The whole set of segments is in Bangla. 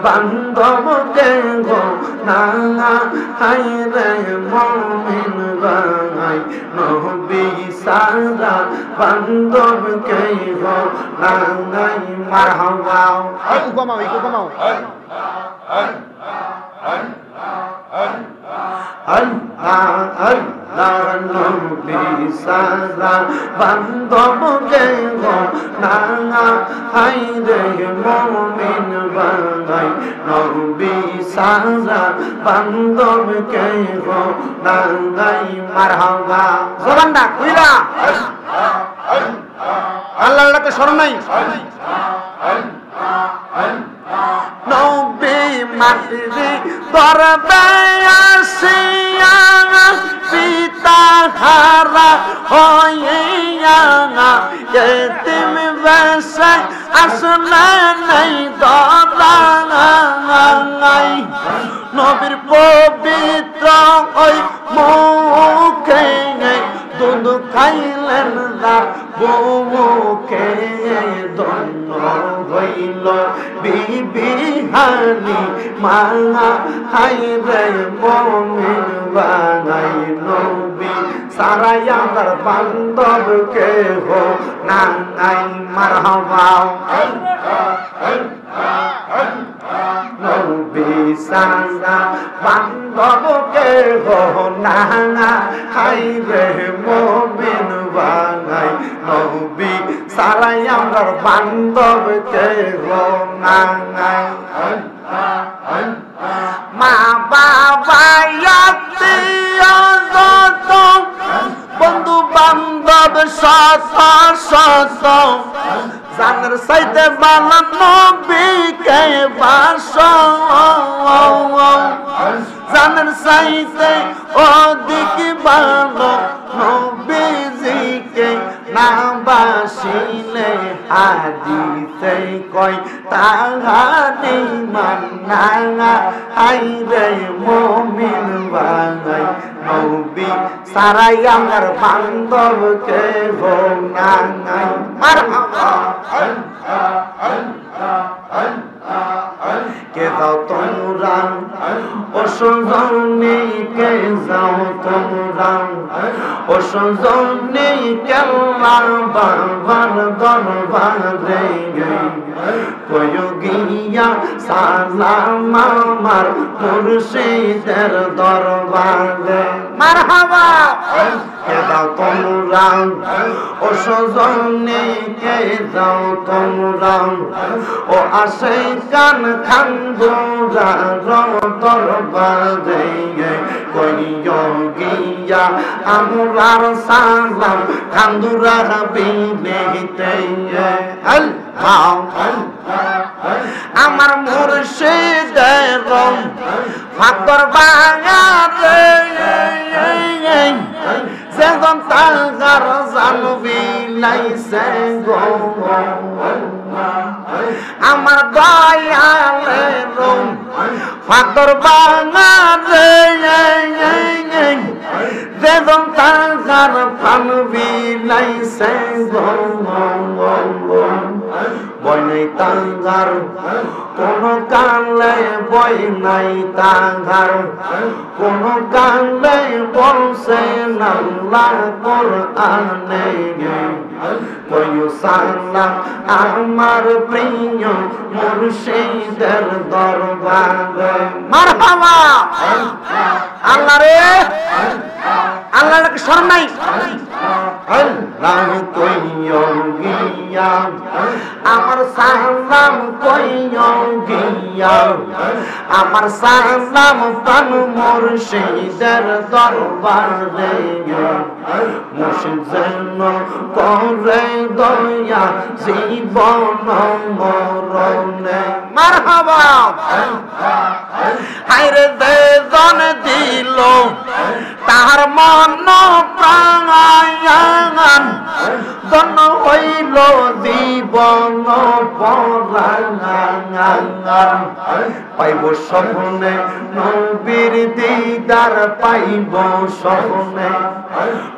বান্ধব কে গো না হাই রে মুমিন ভাই নবী সারা বান্ধব কে গো না মারহাবা একটু কমাও নবী সারা বান্ধব কে গো না হাই রে মুমিন ভাই নবী সারা বান্ধব কে গো না মারহাবা জবান না কইরা আল্লাহকে স্মরণ নাই নবী মাতৃ দরবে আসিয়া পিতা হারা হইয়া এতিম বেশে আসলে নাই দরাই নবীর পবিত্র ওই মুখে দুধ খাইলেন না বউকে দন্ন হইল বিবিহানি মা হাই রে মুমিন বানাই নবী সারাই আমার বান্ধব কে হো না নাই মারহাবা নবী সারা বান্ধব কে হো না হাই রে মুমিন বানাই নবী সারাই আমার বান্ধব কে হো না মা বাবা বন্ধু বান্ধব শত জানের সাইতে বালা নবীকে বাস জানের সাইতে অধিক ভালো নবীজিকে না বাসিলে হাদিসে কয় তাহারি মান্না আই রে মুমিন বানাই নবী সারাই আমার বান্ধব কে হো না মারহাবা কে যাও তোমরা ও সজনী কে যাও তোমরা ও সজনী কেল্লা বাবার দরবারে কয় গিয়া সালাম আমার মুর্শিদের দরবারে মারহাবা কে যাও তোমরা ও সজনী কে যাও তোমরা ও আসে কান খান্দুরা দরবারে কইও গিয়া আমরার সালাম খান্দুরা বিলেতে আমার মুর্শিদের ফাকর বাঙারে সেজন তাহার জানবি লাইছে গো আমার দয়ালের ফাকর বাঙারে সেজন তাহার জানবি লাইছে গো বই নাই তাঙ্গার কোন কালে বই নাই তাঙ্গার কোন কালে বলছে আল্লাহ কোরআনে কইও সালাম আমার প্রিয় মুর্শিদের দরবারে মারহাবা আল্লাহ রে আল্লাহকে স্মরণ নাই আল্লাহ কইও গিয়া আমার সালাম কইও গিয়া আমার সালাম পান মুর্শিদের দরবারে মুর্শিদ যেন করে দয়া জীবন মরণে মারহাবা হায়রে বেজন দিল তাহার মন প্রাণ ধন্য হইল জীবন পরাণ পাইব স্বপ্নে নবীর দিদার পাইব স্বপ্নে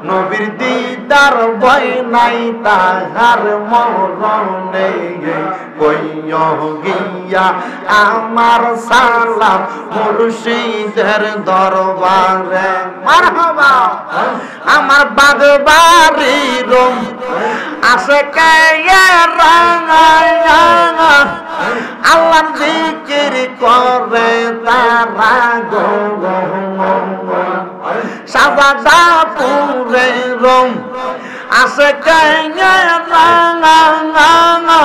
নবীর দিদার ভয় নাই তাহার মরণে কইয় গিয়া আমার সালাম মুর্শিদের দরবারে মারহাবা আমার বাগবাড়ি রুম আসে কে রাঙা আল্লাহর জিকির করে তারা গো সাজা পুরে রুম আসে কে রাঙা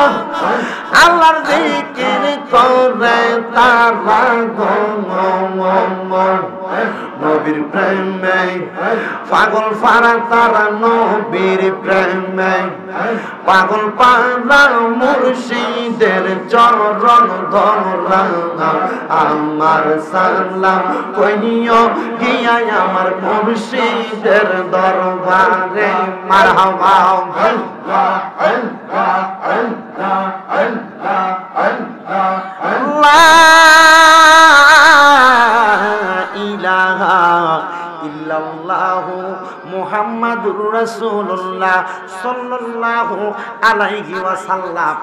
আল্লাহর জিকির করে তারা গো নবীর প্রেমে পাগল ফারা তারা নবীর প্রেমে পাগল পারা মুর্শিদের চরণ ধরা আমার সালাম কইও গিয়া আমার মুর্শিদের দরবারে মারহাবা ইল্লাল্লাহু মুহাম্মাদুর রাসূলুল্লাহ সাল্লাল্লাহু আলাইহি ওয়াসাল্লাম।